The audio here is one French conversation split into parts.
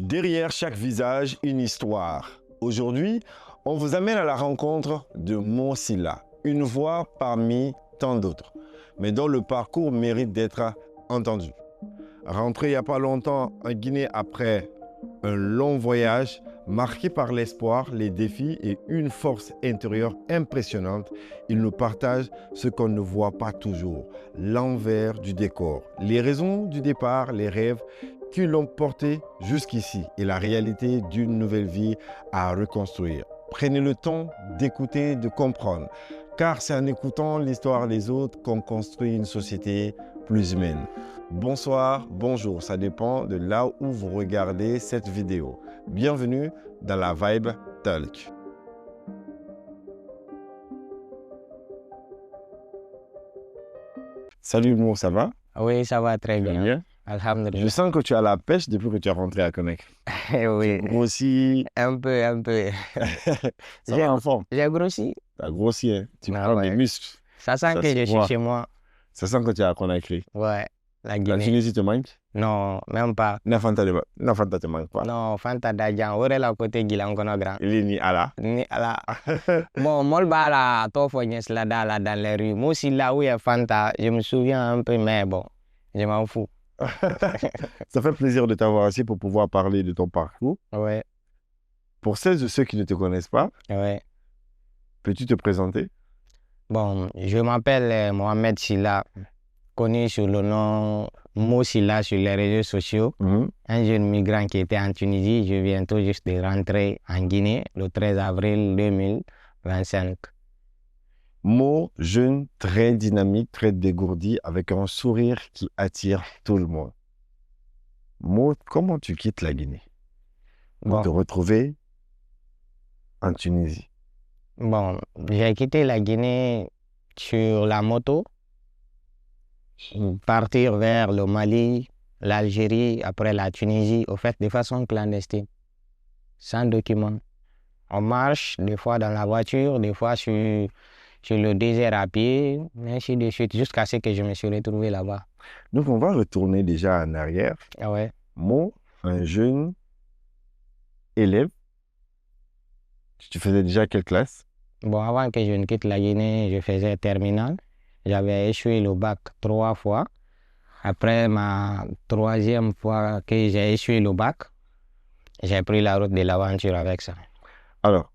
Derrière chaque visage, une histoire. Aujourd'hui, on vous amène à la rencontre de Mo Sylla, une voix parmi tant d'autres, mais dont le parcours mérite d'être entendu. Rentré il n'y a pas longtemps en Guinée après un long voyage, marqué par l'espoir, les défis et une force intérieure impressionnante, il nous partage ce qu'on ne voit pas toujours, l'envers du décor, les raisons du départ, les rêves qui l'ont porté jusqu'ici et la réalité d'une nouvelle vie à reconstruire. Prenez le temps d'écouter, de comprendre, car c'est en écoutant l'histoire des autres qu'on construit une société plus humaine. Bonsoir, bonjour, ça dépend de là où vous regardez cette vidéo. Bienvenue dans la Vibe Talk. Salut Mo, ça va? Oui, ça va très bien. Bien. Je Alhamdulillah. sens que tu as la pêche depuis que tu es rentré à Conakry. Oui, Moi aussi, un peu. ça va en forme. J'ai grossi. Tu as grossi, hein? Tu Ah prends ouais. des muscles. Ça sent Ça que se je suis voit. chez moi. Ça sent que tu es à Conakry. Ouais, la La Guinée. Tunisie te manque? Non, même pas. Nafanta te manque pas. Non, Fanta Dajan. Ore la côté Gilan kono grand. Il est ni à la. Ni ala. Bon, molba la tofo la dans les rues. Moi aussi là où il y a Fanta, je me souviens un peu, mais bon, je m'en fous. Ça fait plaisir de t'avoir ici pour pouvoir parler de ton parcours. Ouais, Pour celles et ceux qui ne te connaissent pas, ouais. peux-tu te présenter? Bon, je m'appelle Mohamed Sylla, connu sous le nom Mo Sylla sur les réseaux sociaux. Un jeune migrant qui était en Tunisie. Je viens tout juste de rentrer en Guinée le 13 avril 2025. Mo, jeune, très dynamique, très dégourdi, avec un sourire qui attire tout le monde. Mo, comment tu quittes la Guinée pour te Bon, retrouver en Tunisie? j'ai quitté la Guinée sur la moto, partir vers le Mali, l'Algérie, après la Tunisie, au fait, de façon clandestine, sans document. On marche, des fois dans la voiture, des fois sur le désert à pied, ainsi de suite, jusqu'à ce que je me suis retrouvé là-bas. Donc, on va retourner déjà en arrière. Ah ouais. Mo, un jeune élève, tu faisais déjà quelle classe? Bon, avant que je ne quitte la Guinée, je faisais terminale. J'avais échoué le bac 3 fois. Après ma troisième fois que j'ai échoué le bac, j'ai pris la route de l'aventure avec ça. Alors,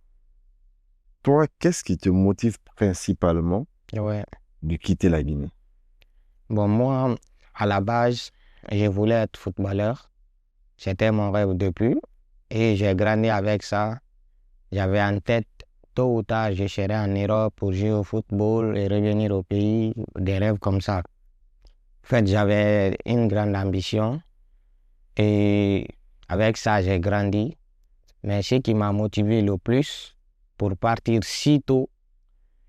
toi, qu'est-ce qui te motive principalement Ouais. de quitter la Guinée? Bon, moi, à la base, je voulais être footballeur. C'était mon rêve depuis. Et j'ai grandi avec ça. J'avais en tête, tôt ou tard, je serai en Europe pour jouer au football et revenir au pays. Des rêves comme ça. En fait, j'avais une grande ambition. Et avec ça, j'ai grandi. Mais ce qui m'a motivé le plus pour partir si tôt,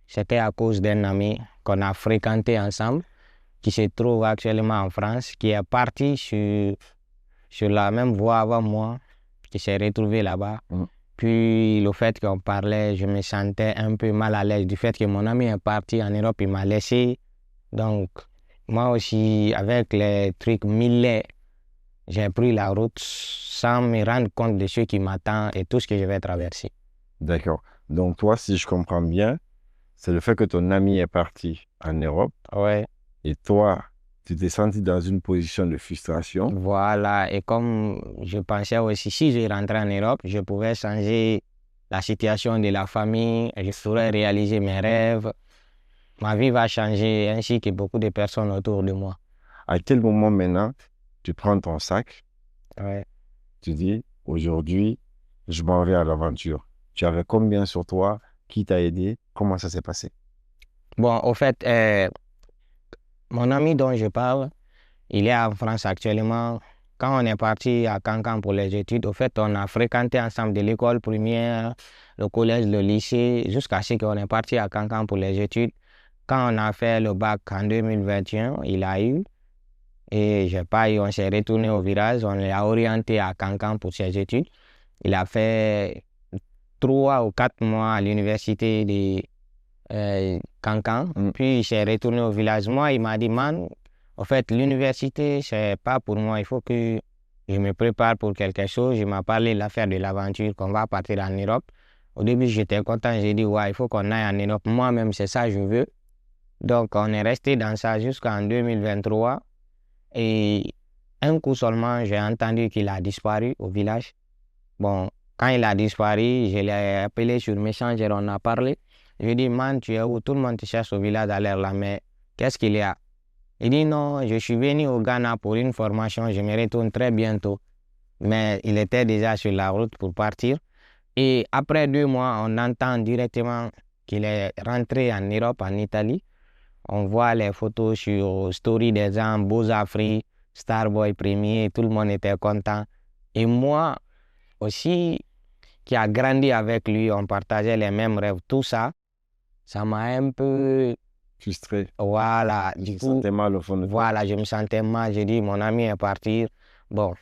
c'était à cause d'un ami qu'on a fréquenté ensemble, qui se trouve actuellement en France, qui est parti sur la même voie avant moi, qui s'est retrouvé là-bas. Puis le fait qu'on parlait, je me sentais un peu mal à l'aise du fait que mon ami est parti en Europe, il m'a laissé. Donc, moi aussi, avec les trucs millets, j'ai pris la route sans me rendre compte de ce qui m'attend et tout ce que je vais traverser. D'accord. Donc, toi, si je comprends bien, c'est le fait que ton ami est parti en Europe Ouais, et toi, tu t'es senti dans une position de frustration. voilà. Et comme je pensais aussi, si je rentrais en Europe, je pouvais changer la situation de la famille, je pourrais réaliser mes rêves. Ma vie va changer ainsi que beaucoup de personnes autour de moi. À quel moment maintenant, tu prends ton sac, Ouais. tu dis, aujourd'hui, je m'en vais à l'aventure. Tu avais combien sur toi? Qui t'a aidé? Comment ça s'est passé? Bon, au fait, mon ami dont je parle, il est en France actuellement. Quand on est parti à Cancan pour les études, au fait, on a fréquenté ensemble de l'école primaire, le collège, le lycée, jusqu'à ce qu'on est parti à Cancan pour les études. Quand on a fait le bac en 2021, il a eu. Et j'ai pas eu, on s'est retourné au village, on l'a orienté à Cancan pour ses études. Il a fait 3 ou 4 mois à l'université de Cancan. Puis il s'est retourné au village. Moi, il m'a dit, man, en fait, l'université, c'est pas pour moi. Il faut que je me prépare pour quelque chose. Je m'a parlé de l'affaire de l'aventure qu'on va partir en Europe. Au début, j'étais content. J'ai dit, ouais, il faut qu'on aille en Europe. Moi-même, c'est ça que je veux. Donc, on est resté dans ça jusqu'en 2023. Et un coup seulement, j'ai entendu qu'il a disparu au village. Bon, quand il a disparu, je l'ai appelé sur Messenger, on a parlé. Je lui ai dit, man, tu es où? Tout le monde te cherche au village à l'air là, mais qu'est-ce qu'il y a? Il dit, non, je suis venu au Ghana pour une formation, je me retourne très bientôt. Mais il était déjà sur la route pour partir. Et après 2 mois, on entend directement qu'il est rentré en Europe, en Italie. On voit les photos sur Story des gens, Beaux Afriques, Starboy premier, tout le monde était content. Et moi aussi, qui a grandi avec lui, on partageait les mêmes rêves, tout ça, ça m'a un peu... Frustré. Voilà, Je du me coup, sentais mal au fond de toi. voilà, je me sentais mal. J'ai dit, mon ami est parti. Bon,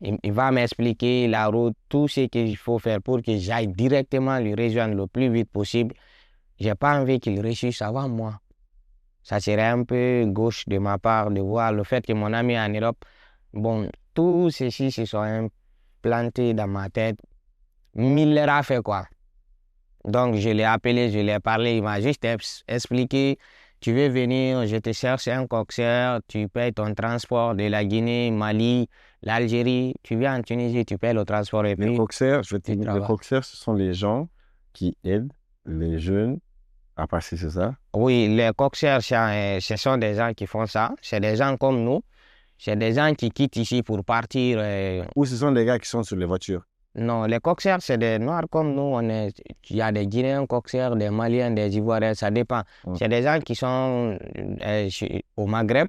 il va m'expliquer la route, tout ce qu'il faut faire pour que j'aille directement lui rejoindre le plus vite possible. J'ai pas envie qu'il réussisse avant moi. Ça serait un peu gauche de ma part de voir le fait que mon ami est en Europe. Bon, tout ceci se sont implantés dans ma tête. Mille leur a fait quoi. Donc, je l'ai appelé, je lui ai parlé, il m'a juste expliqué, tu veux venir, je te cherche un coxeur, tu payes ton transport de la Guinée, Mali, l'Algérie, tu viens en Tunisie, tu payes le transport et Les puis coxers, je vais te tu dire, les travailles. coxers, ce sont les gens qui aident les jeunes à passer, c'est ça? Oui, les coxeurs, ce sont des gens qui font ça, c'est des gens comme nous, c'est des gens qui quittent ici pour partir. Ou ce sont des gars qui sont sur les voitures? Non, les coxeurs, c'est des Noirs comme nous. Il y a des Guinéens coxeurs, des Maliens, des Ivoiriens, ça dépend. C'est des gens qui sont au Maghreb.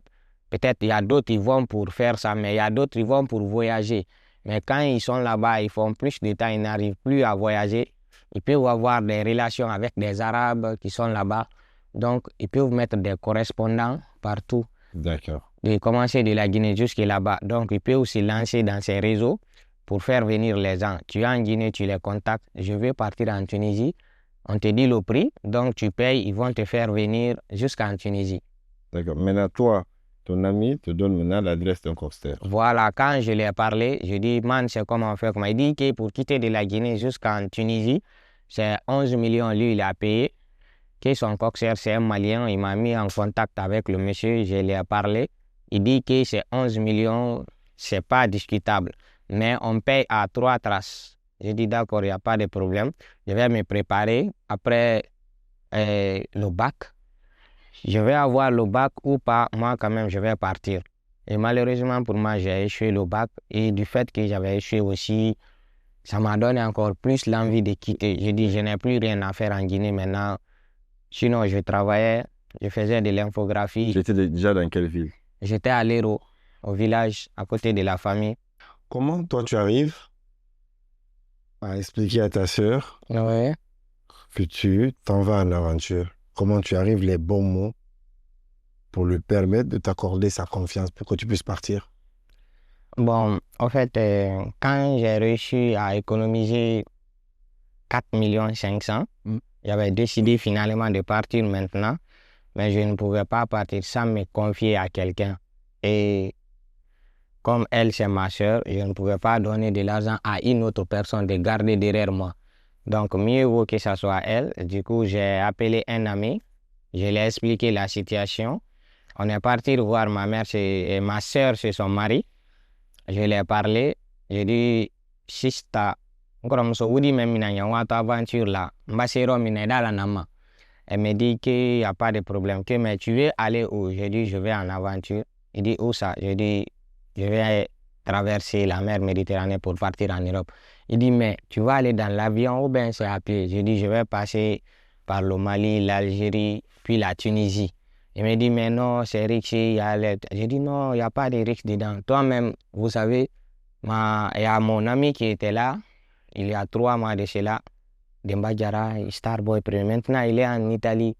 Peut-être il y a d'autres qui vont pour faire ça, mais il y a d'autres qui vont pour voyager. Mais quand ils sont là-bas, ils font plus de temps, ils n'arrivent plus à voyager. Ils peuvent avoir des relations avec des Arabes qui sont là-bas. Donc, ils peuvent mettre des correspondants partout. D'accord. De commencer de la Guinée jusqu'à là-bas. Donc, ils peuvent se lancer dans ces réseaux pour faire venir les gens. Tu es en Guinée, tu les contactes. Je veux partir en Tunisie. On te dit le prix, donc tu payes, ils vont te faire venir jusqu'en Tunisie. D'accord. Maintenant, toi, ton ami te donne maintenant l'adresse d'un coxeur. Voilà, quand je lui ai parlé, je dis, man, c'est comment on fait. Il dit que pour quitter de la Guinée jusqu'en Tunisie, c'est 11 millions, lui, il a payé. Que son coxeur, c'est un Malien. Il m'a mis en contact avec le monsieur, je lui ai parlé. Il dit que c'est 11 millions, c'est pas discutable. Mais on paye à 3 traces. J'ai dit d'accord, il n'y a pas de problème. Je vais me préparer après le bac. Je vais avoir le bac ou pas, moi quand même, je vais partir. Et malheureusement pour moi, j'ai échoué le bac. Et du fait que j'avais échoué aussi, ça m'a donné encore plus l'envie de quitter. J'ai dit, je n'ai plus rien à faire en Guinée maintenant. Sinon, je travaillais, je faisais de l'infographie. Tu étais déjà dans quelle ville? J'étais à l'Hérault, au village, à côté de la famille. Comment toi tu arrives à expliquer à ta sœur Ouais. que tu t'en vas en aventure? Comment tu arrives les bons mots pour lui permettre de t'accorder sa confiance pour que tu puisses partir? Bon, en fait, quand j'ai réussi à économiser 4 500 000, j'avais décidé finalement de partir maintenant, mais je ne pouvais pas partir sans me confier à quelqu'un. Et comme elle, c'est ma soeur, je ne pouvais pas donner de l'argent à une autre personne de garder derrière moi. Donc, mieux vaut que ce soit elle. Du coup, j'ai appelé un ami, je lui ai expliqué la situation. On est parti voir ma mère et ma soeur chez son mari. Je lui ai parlé, j'ai dit, Sista, encore je vous dis même une aventure là, elle me dit qu'il n'y a pas de problème, mais tu veux aller où? J'ai dit, je vais en aventure. Il dit, où ça? J'ai dit, je vais traverser la mer Méditerranée pour partir en Europe. Il dit, mais tu vas aller dans l'avion ou bien c'est à pied? J'ai dit, je vais passer par le Mali, l'Algérie, puis la Tunisie. Il me dit, mais non, c'est risqué. J'ai dit, non, il n'y a pas de risque dedans. Toi-même, vous savez, il y a mon ami qui était là, il y a 3 mois de cela, Demba Diarra, Starboy premier. Maintenant, il est en Italie.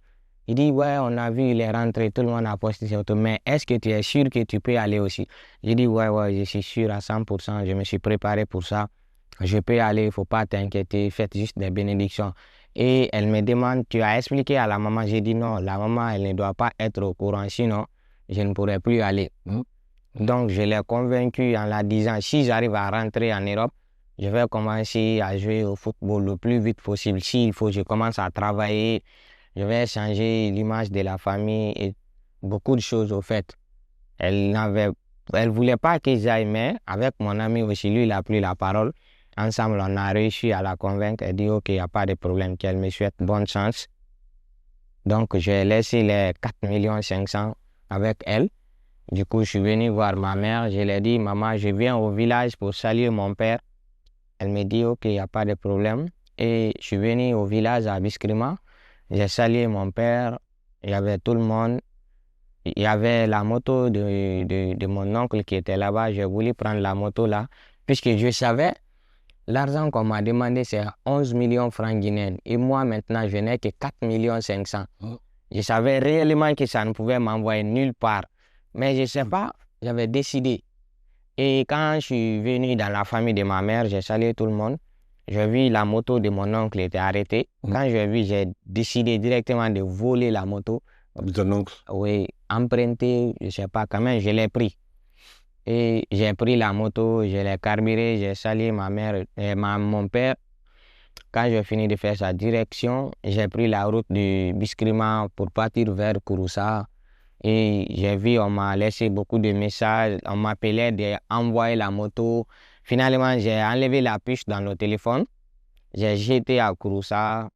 Il dit, ouais, on a vu, il est rentré, tout le monde a posté ses photos, mais est-ce que tu es sûr que tu peux aller aussi? J'ai dit, ouais, je suis sûr à 100%, je me suis préparé pour ça. Je peux aller, il ne faut pas t'inquiéter, faites juste des bénédictions. Et elle me demande, tu as expliqué à la maman? J'ai dit non, la maman, elle ne doit pas être au courant, sinon je ne pourrais plus aller. Donc, je l'ai convaincu en la disant, si j'arrive à rentrer en Europe, je vais commencer à jouer au football le plus vite possible. S'il faut, je commence à travailler, je vais changer l'image de la famille et beaucoup de choses au fait. Elle voulait pas que j'aille, mais avec mon ami aussi, lui, il a pris la parole. Ensemble, on a réussi à la convaincre. Elle dit, OK, il n'y a pas de problème, qu'elle me souhaite bonne chance. Donc, j'ai laissé les 4,5 millions avec elle. Du coup, je suis venu voir ma mère. Je lui ai dit, maman, je viens au village pour saluer mon père. Elle me dit, OK, il n'y a pas de problème. Et je suis venu au village à Biskrima. J'ai salué mon père. Il y avait tout le monde. Il y avait la moto de mon oncle qui était là-bas. J'ai voulu prendre la moto là, puisque je savais, l'argent qu'on m'a demandé, c'est 11 millions francs guinéens. Et moi, maintenant, je n'ai que 4,5 millions. Je savais réellement que ça ne pouvait m'envoyer nulle part. Mais je ne sais pas, j'avais décidé. Et quand je suis venu dans la famille de ma mère, j'ai salué tout le monde. J'ai vu la moto de mon oncle était arrêtée. Quand j'ai vu, j'ai décidé directement de voler la moto. De ton oncle? Oui, emprunté, je ne sais pas, quand même, je l'ai pris. Et j'ai pris la moto, je l'ai carburé, j'ai salué ma mère et mon père. Quand j'ai fini de faire sa direction, j'ai pris la route de Biskrima pour partir vers Kouroussa. Et j'ai vu, on m'a laissé beaucoup de messages, on m'appelait d'envoyer la moto. Finalement, j'ai enlevé la puce dans le téléphone. J'ai jeté à Kouroussa.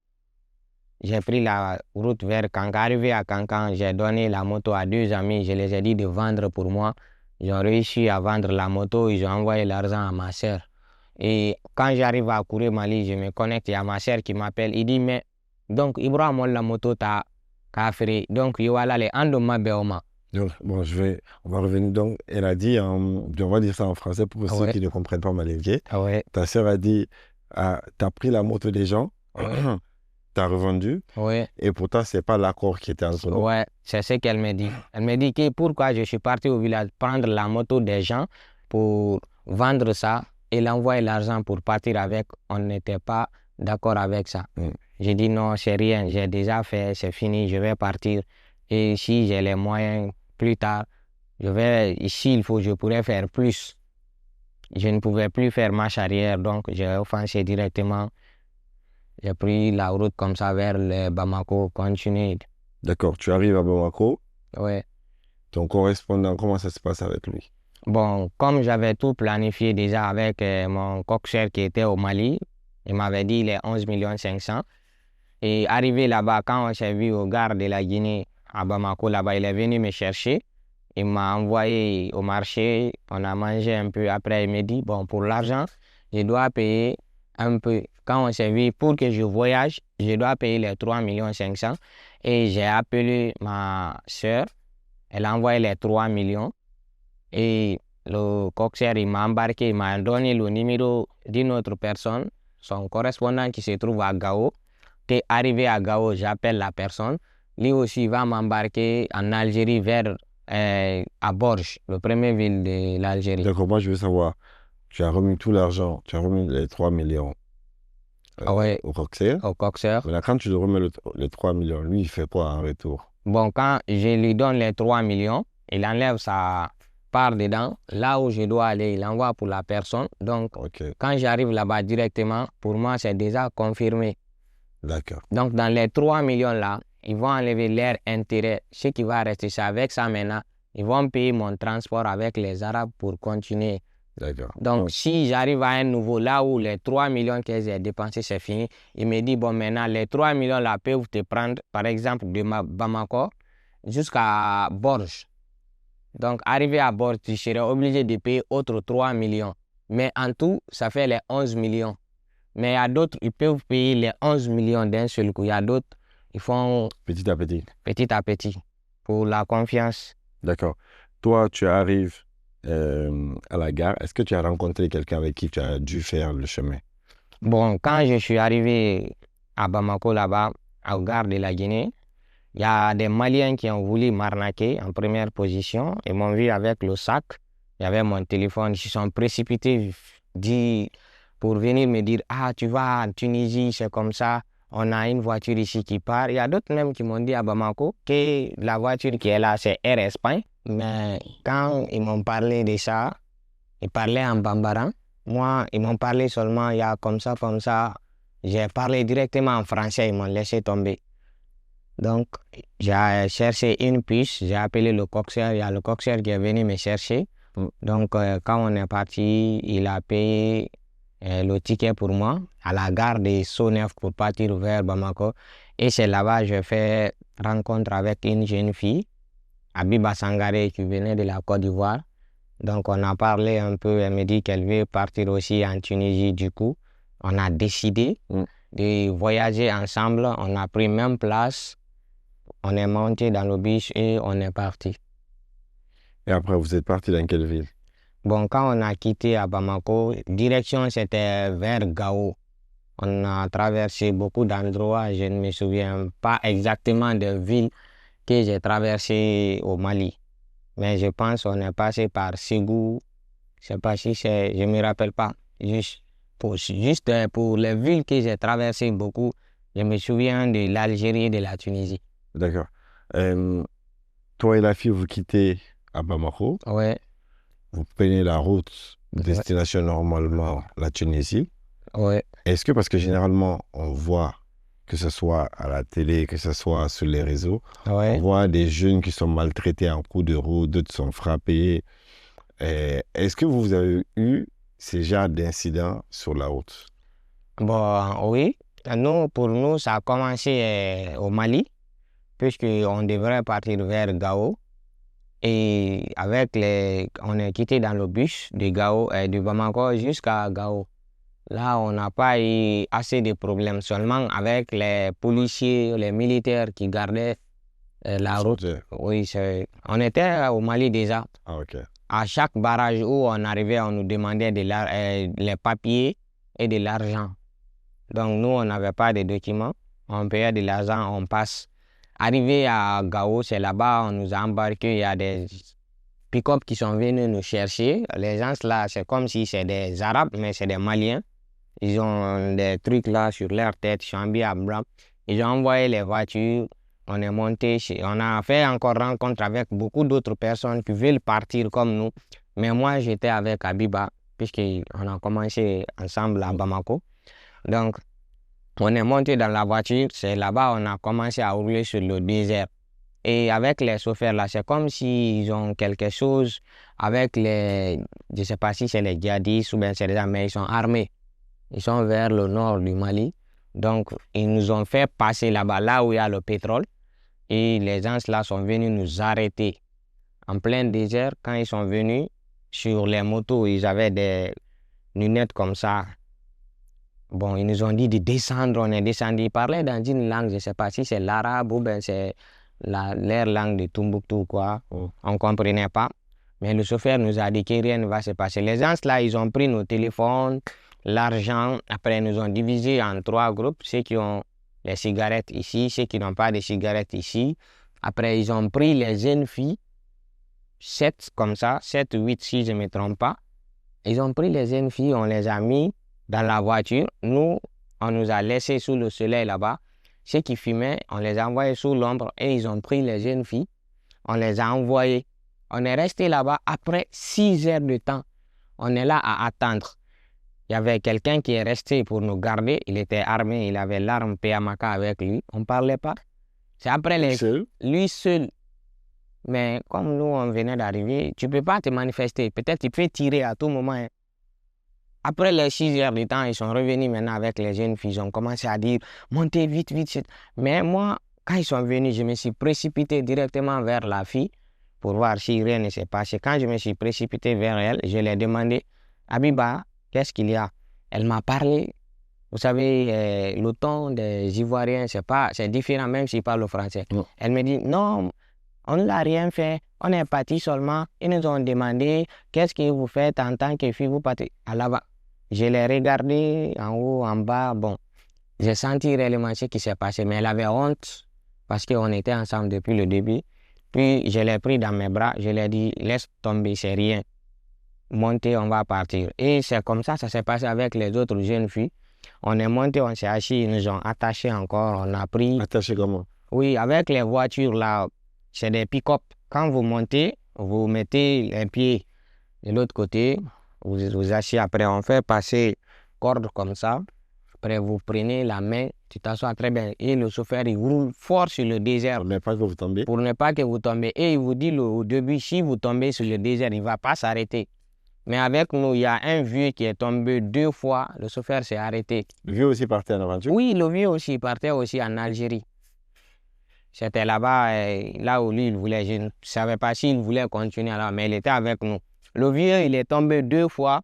J'ai pris la route vers Kankan. Arrivé à Kankan, j'ai donné la moto à 2 amis. Je les ai dit de vendre pour moi. Ils ont réussi à vendre la moto. Ils ont envoyé l'argent à ma soeur. Et quand j'arrive à Kouré Mali, je me connecte. Il y a ma soeur qui m'appelle. Il dit, mais donc, Ibrahim, la moto, t'as fait. Donc, voilà les Andoma Beoma. Donc, bon, on va revenir. Donc, elle a dit, on va dire ça en français pour ceux qui ne comprennent pas malgache. Ouais. Ta soeur a dit, t'as pris la moto des gens, t'as revendu, et pourtant, ce n'est pas l'accord qui était entre nous. Ouais, c'est ce qu'elle me dit. Elle me dit que pourquoi je suis parti au village prendre la moto des gens pour vendre ça et l'envoyer l'argent pour partir avec. On n'était pas d'accord avec ça. J'ai dit non, c'est rien, j'ai déjà fait, c'est fini, je vais partir. Et si j'ai les moyens plus tard, s'il faut, je pourrais faire plus. Je ne pouvais plus faire marche arrière, donc j'ai offensé directement. J'ai pris la route comme ça vers le Bamako, continué. D'accord, tu arrives à Bamako. Ouais. Ton correspondant, comment ça se passe avec lui? Bon, comme j'avais tout planifié déjà avec mon coxeur qui était au Mali, il m'avait dit les 11,5 millions. Et arrivé là-bas, quand on s'est vu au gare de la Guinée, à Bamako, là-bas, il est venu me chercher. Il m'a envoyé au marché, on a mangé un peu. Après, il me dit, bon, pour l'argent, je dois payer un peu. Quand on s'est vu, pour que je voyage, je dois payer les 3,5 millions. Et j'ai appelé ma soeur, elle a envoyé les 3 millions. Et le coxeur, il m'a embarqué, il m'a donné le numéro d'une autre personne, son correspondant qui se trouve à Gao. Et arrivé à Gao, j'appelle la personne. Lui aussi va m'embarquer en Algérie vers à Borges, le premier ville de l'Algérie. D'accord, moi je veux savoir, tu as remis tout l'argent, tu as remis les 3 millions au coxeur. Au coxeur. Maintenant, quand tu lui remets les 3 millions, lui, il fait quoi en retour? Bon, quand je lui donne les 3 millions, il enlève sa part dedans. Là où je dois aller, il envoie pour la personne. Donc, quand j'arrive là-bas directement, pour moi, c'est déjà confirmé. D'accord. Donc, dans les 3 millions là, ils vont enlever leur intérêt. Ce qui va rester, c'est avec ça maintenant. Ils vont payer mon transport avec les Arabes pour continuer. D'accord. Donc, si j'arrive à un nouveau, là où les 3 millions que j'ai dépensés, c'est fini, il me dit, bon, maintenant, les 3 millions là peuvent te prendre, par exemple, de Bamako jusqu'à Borges. Donc, arrivé à Borges, tu serais obligé de payer autres 3 millions. Mais en tout, ça fait les 11 millions. Mais il y a d'autres, ils peuvent payer les 11 millions d'un seul coup. Il y a d'autres, ils font petit à petit. Petit à petit, pour la confiance. D'accord. Toi, tu arrives à la gare. Est-ce que tu as rencontré quelqu'un avec qui tu as dû faire le chemin? Bon, quand je suis arrivé à Bamako, là-bas, à la gare de la Guinée, il y a des Maliens qui ont voulu m'arnaquer en première position. Ils m'ont vu avec le sac. Il y avait mon téléphone. Ils se sont précipités pour venir me dire, ah, tu vas en Tunisie, c'est comme ça. on a une voiture ici qui part. Il y a d'autres même qui m'ont dit à Bamako que la voiture qui est là, c'est Air Espagne. Mais quand ils m'ont parlé de ça, ils parlaient en bambara. Moi, ils m'ont parlé seulement, il y a comme ça, comme ça. J'ai parlé directement en français, ils m'ont laissé tomber. Donc, j'ai cherché une puce, j'ai appelé le coxeur, il y a le coxeur qui est venu me chercher. Donc, quand on est parti, il a payé le ticket pour moi à la gare de Sonef pour partir vers Bamako. Et c'est là-bas que j'ai fait rencontre avec une jeune fille, Abiba Sangaré, qui venait de la Côte d'Ivoire. Donc, on a parlé un peu, elle me dit qu'elle veut partir aussi en Tunisie. Du coup, on a décidé de voyager ensemble. On a pris même place. On est monté dans le bus et on est parti. Et après, vous êtes parti dans quelle ville? Bon, quand on a quitté à Bamako, direction c'était vers Gao. On a traversé beaucoup d'endroits. Je ne me souviens pas exactement des villes que j'ai traversées au Mali. Mais je pense qu'on est passé par Ségou. Je ne sais pas si c'est... Je ne me rappelle pas. Juste pour les villes que j'ai traversées beaucoup, je me souviens de l'Algérie et de la Tunisie. D'accord. Toi et la fille, vous quittez à Bamako. Ouais. Vous prenez la route, destination normalement la Tunisie. Ouais. Est-ce que, parce que généralement, on voit, que ce soit à la télé, que ce soit sur les réseaux, on voit des jeunes qui sont maltraités en cours de route, d'autres sont frappés. Est-ce que vous avez eu ces genres d'incidents sur la route? Bon, oui. Pour nous, ça a commencé au Mali, puisqu'on devrait partir vers Gao. Et on est quitté dans le bus de Gao, de Bamako jusqu'à Gao. Là, on n'a pas eu assez de problèmes, seulement avec les policiers, les militaires qui gardaient la route. Oui, on était au Mali déjà. Ah, ok. À chaque barrage où on arrivait, on nous demandait les papiers et de l'argent. Donc, nous, on n'avait pas de documents. On payait de l'argent, on passe. Arrivé à Gao, c'est là-bas, on nous a embarqués. Il y a des pick-up qui sont venus nous chercher. Les gens là, c'est comme si c'est des Arabes, mais c'est des Maliens. Ils ont des trucs là sur leur tête, ils sont habillés à blanc. Ils ont envoyé les voitures. On est monté, on a fait encore rencontre avec beaucoup d'autres personnes qui veulent partir comme nous. Mais moi, j'étais avec Abiba, puisqu'on a commencé ensemble à Bamako. Donc, on est monté dans la voiture, c'est là-bas on a commencé à rouler sur le désert. Et avec les chauffeurs là, c'est comme s'ils ont quelque chose avec je ne sais pas si c'est les djihadistes ou bien c'est des mais ils sont armés. Ils sont vers le nord du Mali. Donc, ils nous ont fait passer là-bas, là où il y a le pétrole. Et les gens là sont venus nous arrêter en plein désert. Quand ils sont venus sur les motos, ils avaient des lunettes comme ça. Bon, ils nous ont dit de descendre, on est descendu. Ils parlaient dans une langue, je ne sais pas si c'est l'arabe ou bien c'est leur langue de Tombouctou, quoi. On ne comprenait pas. Mais le chauffeur nous a dit que rien ne va se passer. Les gens là, ils ont pris nos téléphones, l'argent. Après, ils nous ont divisé en 3 groupes. Ceux qui ont les cigarettes ici, ceux qui n'ont pas de cigarettes ici. Après, ils ont pris les jeunes filles, 7 comme ça, 7 ou 8 si je ne me trompe pas. Ils ont pris les jeunes filles, on les a mis dans la voiture. Nous, on nous a laissés sous le soleil là-bas. Ceux qui fumaient, on les a envoyés sous l'ombre et ils ont pris les jeunes filles. On les a envoyés. On est resté là-bas après 6 heures de temps. On est là à attendre. Il y avait quelqu'un qui est resté pour nous garder. Il était armé, il avait l'arme Pamaka avec lui. On ne parlait pas. C'est après lui seul. Mais comme nous, on venait d'arriver, tu ne peux pas te manifester. Peut-être tu peux tirer à tout moment. Hein. Après les 6 heures de temps, ils sont revenus maintenant avec les jeunes filles. Ils ont commencé à dire, montez vite, vite. Mais moi, quand ils sont venus, je me suis précipité directement vers la fille pour voir si rien ne s'est passé. Quand je me suis précipité vers elle, je lui ai demandé, Abiba, qu'est-ce qu'il y a? Elle m'a parlé. Vous savez, le ton des Ivoiriens, c'est différent même s'ils parlent le français. Non. Elle me dit, non, on ne l'a rien fait. On est parti seulement. Ils nous ont demandé, qu'est-ce que vous faites en tant que fille? Vous partez à là-bas. Je l'ai regardé en haut, en bas. Bon, j'ai senti réellement ce qui s'est passé. Mais elle avait honte parce qu'on était ensemble depuis le début. Puis, je l'ai pris dans mes bras. Je lui ai dit, laisse tomber, c'est rien. Montez, on va partir. Et c'est comme ça s'est passé avec les autres jeunes filles. On est monté, on s'est assis, ils nous ont attachés encore, on a pris. Attaché comment? Oui, avec les voitures là, c'est des pick-up. Quand vous montez, vous mettez les pieds de l'autre côté, vous asseyez. Après, on fait passer corde comme ça. Après, vous prenez la main, tu t'assois très bien. Et le chauffeur, il roule fort sur le désert. Pour ne pas que vous tombez. Pour ne pas que vous tombez. Et il vous dit au début, si vous tombez sur le désert, il ne va pas s'arrêter. Mais avec nous, il y a un vieux qui est tombé 2 fois. Le chauffeur s'est arrêté. Le vieux aussi partait en aventure? Oui, le vieux aussi partait aussi en Algérie. C'était là-bas, là où lui, il voulait. Je ne savais pas s'il voulait continuer là, mais il était avec nous. Le vieux, il est tombé 2 fois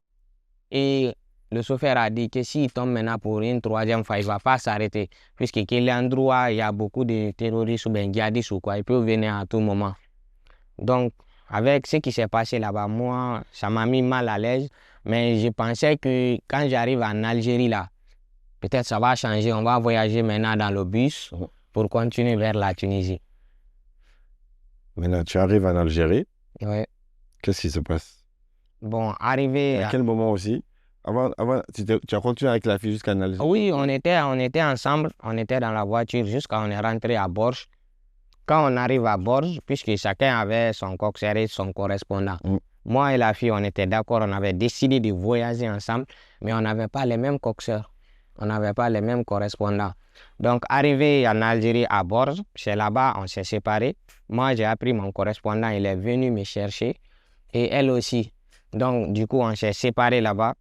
et le chauffeur a dit que s'il tombe maintenant pour une 3e fois, il ne va pas s'arrêter. Puisque quel endroit, il y a beaucoup de terroristes ou bien djihadistes ou quoi, il peut venir à tout moment. Donc, avec ce qui s'est passé là-bas, moi, ça m'a mis mal à l'aise. Mais je pensais que quand j'arrive en Algérie, là, peut-être ça va changer. On va voyager maintenant dans le bus pour continuer vers la Tunisie. Maintenant, tu arrives en Algérie. Ouais. Qu'est-ce qui se passe? Bon, arrivé. À quel moment aussi? Avant, tu as continué avec la fille jusqu'en Algérie? Oui, on était ensemble. On était dans la voiture jusqu'à on est rentré à Borges. Quand on arrive à Borges, puisque chacun avait son coxeur et son correspondant, moi et la fille, on était d'accord, on avait décidé de voyager ensemble, mais on n'avait pas les mêmes coxeurs, on n'avait pas les mêmes correspondants. Donc, arrivé en Algérie à Borges, c'est là-bas, on s'est séparés. Moi, j'ai appris mon correspondant, il est venu me chercher, et elle aussi. Donc, du coup, on s'est séparés là-bas.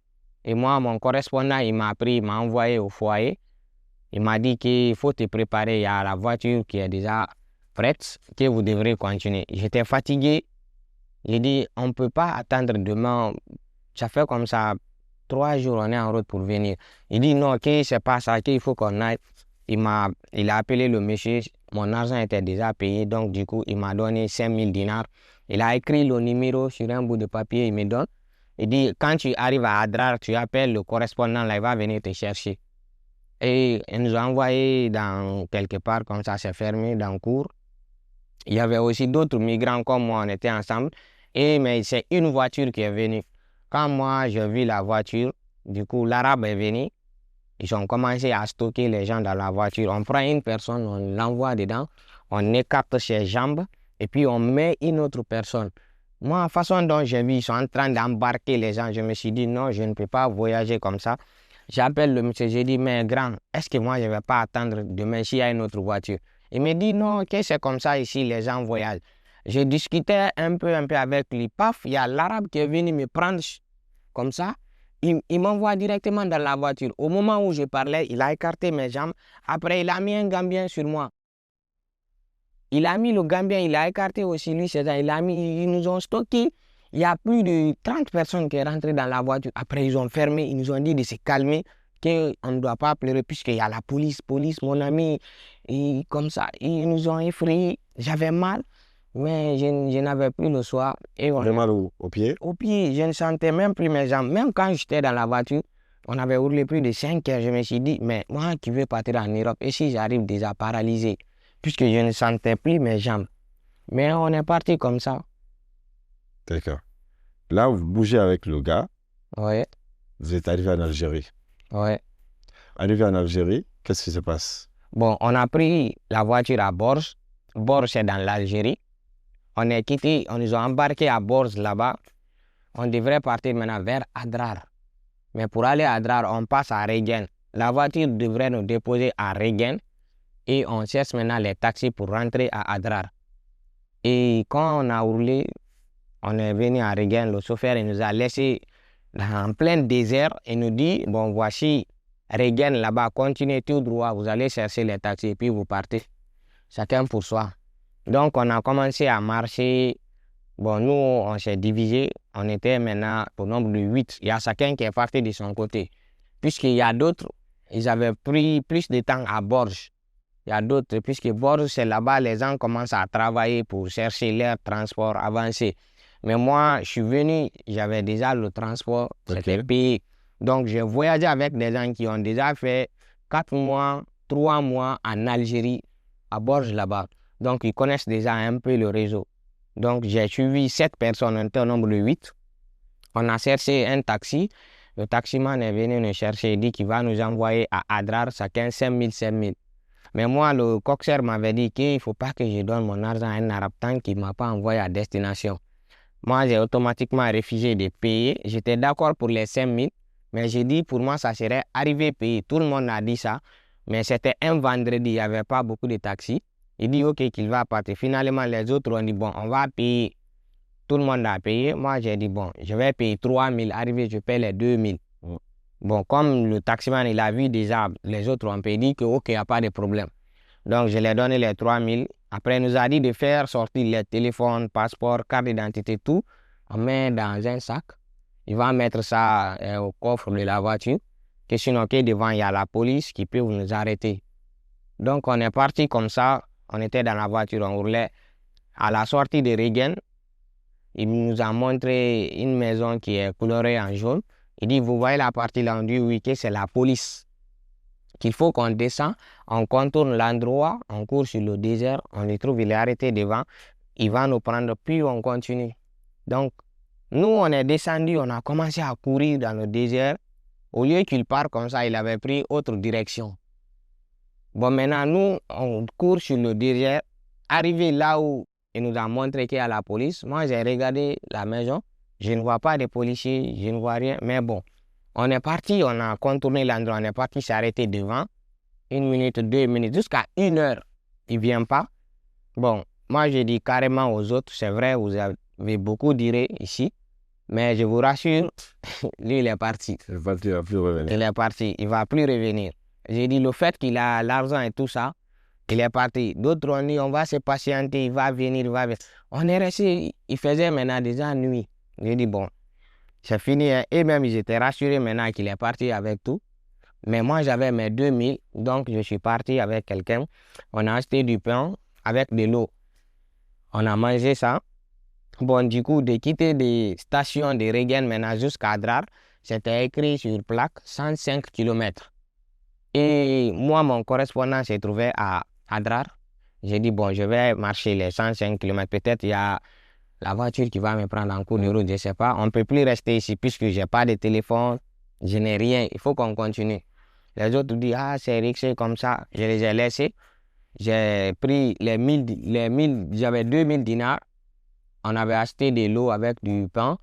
Et moi, mon correspondant, il m'a appris, il m'a envoyé au foyer. Il m'a dit qu'il faut te préparer, il y a la voiture qui est déjà prête, que vous devrez continuer. J'étais fatigué. J'ai dit, on ne peut pas attendre demain. Ça fait comme ça 3 jours, on est en route pour venir. Il dit, non, que c'est pas ça, qu'il faut qu'on aille. Il a appelé le monsieur. Mon argent était déjà payé, donc du coup, il m'a donné 5000 dinars. Il a écrit le numéro sur un bout de papier, il me donne. Il dit, quand tu arrives à Adrar, tu appelles le correspondant, là, il va venir te chercher. Et il nous a envoyé dans quelque part, comme ça, c'est fermé, dans le cours. Il y avait aussi d'autres migrants comme moi, on était ensemble. Mais c'est une voiture qui est venue. Quand moi, j'ai vu la voiture, du coup, l'arabe est venu. Ils ont commencé à stocker les gens dans la voiture. On prend une personne, on l'envoie dedans, on écarte ses jambes et puis on met une autre personne. Moi, la façon dont j'ai vu, ils sont en train d'embarquer les gens, je me suis dit non, je ne peux pas voyager comme ça. J'appelle le monsieur, j'ai dit, mais grand, est-ce que moi, je ne vais pas attendre demain s'il y a une autre voiture? Il me dit, non, que c'est comme ça ici, les gens voyagent. Je discutais un peu avec lui. Paf, il y a l'arabe qui est venu me prendre comme ça. Il m'envoie directement dans la voiture. Au moment où je parlais, il a écarté mes jambes. Après, il a mis un gambien sur moi. Il a mis le gambien, il a écarté aussi lui. Ils nous ont stocké. Il y a plus de 30 personnes qui sont rentrées dans la voiture. Après, ils ont fermé. Ils nous ont dit de se calmer, qu'on ne doit pas pleurer puisqu'il y a la police. Mon ami, et comme ça, ils nous ont effrayés. J'avais mal, mais je n'avais plus le choix. Vraiment mal au pied? Au pied, je ne sentais même plus mes jambes. Même quand j'étais dans la voiture, on avait roulé plus de 5 heures. Je me suis dit, mais moi qui veux partir en Europe, et si j'arrive déjà paralysé, puisque je ne sentais plus mes jambes. Mais on est parti comme ça. D'accord. Là, vous bougez avec le gars. Oui. Vous êtes arrivé en Algérie. Oui. Arrivé en Algérie, qu'est-ce qui se passe? Bon, on a pris la voiture à Borges. Borges, c'est dans l'Algérie. On est quitté, on nous a embarqués à Borges là-bas. On devrait partir maintenant vers Adrar. Mais pour aller à Adrar, on passe à Regen. La voiture devrait nous déposer à Regen. Et on cherche maintenant les taxis pour rentrer à Adrar. Et quand on a roulé, on est venu à Regen. Le chauffeur il nous a laissé en plein désert et nous dit, bon, voici Regen là-bas, continuez tout droit, vous allez chercher les taxis et puis vous partez. Chacun pour soi. Donc, on a commencé à marcher. Bon, nous, on s'est divisé. On était maintenant au nombre de 8. Il y a chacun qui est parti de son côté. Puisqu'il y a d'autres, ils avaient pris plus de temps à Borges. Il y a d'autres, puisque Borges, c'est là-bas, les gens commencent à travailler pour chercher leur transport avancé. Mais moi, je suis venu, j'avais déjà le transport, c'était payé. Donc, j'ai voyagé avec des gens qui ont déjà fait 4 mois, 3 mois en Algérie, à Borges là-bas. Donc, ils connaissent déjà un peu le réseau. Donc, j'ai suivi 7 personnes, on était au nombre de 8. On a cherché un taxi, Le taximan est venu nous chercher, il dit qu'il va nous envoyer à Adrar, chacun 5 000. Mais moi, le coxeur m'avait dit qu'il ne faut pas que je donne mon argent à un Arabe tant qu'il ne m'a pas envoyé à destination. Moi, j'ai automatiquement refusé de payer. J'étais d'accord pour les 5 000, mais j'ai dit pour moi, ça serait arrivé payer. Tout le monde a dit ça, mais c'était un vendredi, il n'y avait pas beaucoup de taxis. Il dit OK qu'il va partir. Finalement, les autres ont dit bon, on va payer. Tout le monde a payé. Moi, j'ai dit bon, je vais payer 3 000. Arrivé, je paye les 2 000. Bon, comme le taximan, il a vu déjà, les autres ont payé, dit que OK, il n'y a pas de problème. Donc, je lui ai donné les 3 000. Après, il nous a dit de faire sortir les téléphones, passeports, carte d'identité, tout. On met dans un sac. Il va mettre ça au coffre de la voiture. Que sinon, devant, il y a la police qui peut nous arrêter. Donc, on est parti comme ça. On était dans la voiture, on roulait. À la sortie de Regen, il nous a montré une maison qui est colorée en jaune. Il dit, vous voyez la partie là, on dit oui, que c'est la police. Qu'il faut qu'on descend, on contourne l'endroit, on court sur le désert, on le trouve, il est arrêté devant, il va nous prendre, puis on continue. Donc, nous, on est descendu, on a commencé à courir dans le désert. Au lieu qu'il parte comme ça, il avait pris autre direction. Bon, maintenant, nous, on court sur le désert. Arrivé là où il nous a montré qu'il y a la police, moi, j'ai regardé la maison. Je ne vois pas de policiers, je ne vois rien. Mais bon, on est parti, on a contourné l'endroit, on est parti s'arrêter devant. 1 minute, 2 minutes, jusqu'à 1 heure. Il ne vient pas. Bon, moi, je dis carrément aux autres, c'est vrai, vous avez beaucoup d'irés ici. Mais je vous rassure, lui, il est parti. Il est parti, il ne va plus revenir. Il est parti, il ne va plus revenir. J'ai dit, le fait qu'il a l'argent et tout ça, il est parti. D'autres ont dit, on va se patienter, il va venir, il va venir. On est resté, il faisait maintenant déjà nuit. J'ai dit, bon, c'est fini. Hein. Et même, ils étaient rassurés maintenant qu'il est parti avec tout. Mais moi, j'avais mes 2 000, donc je suis parti avec quelqu'un. On a acheté du pain avec de l'eau. On a mangé ça. Bon, du coup, de quitter des stations de Regen maintenant jusqu'à Adrar, c'était écrit sur plaque 105 km. Et moi, mon correspondant s'est trouvé à Adrar. J'ai dit, bon, je vais marcher les 105 km. Peut-être il y a la voiture qui va me prendre en cours de route, je ne sais pas. On ne peut plus rester ici puisque je n'ai pas de téléphone, je n'ai rien. Il faut qu'on continue. Les autres disent, ah, c'est risqué comme ça. Je les ai laissés. J'ai pris les 1000, j'avais 2000 dinars. On avait acheté de l'eau avec du pain.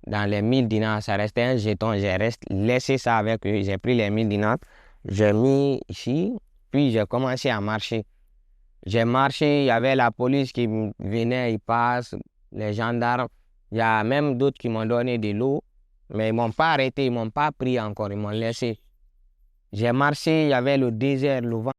Dans les 1000 dinars, ça restait un jeton. J'ai laissé ça avec eux. J'ai pris les 1000 dinars. J'ai mis ici. Puis j'ai commencé à marcher. J'ai marché. Il y avait la police qui venait, ils passent. Les gendarmes. Il y a même d'autres qui m'ont donné de l'eau. Mais ils ne m'ont pas arrêté. Ils ne m'ont pas pris encore. Ils m'ont laissé. J'ai marché. Il y avait le désert, le vent.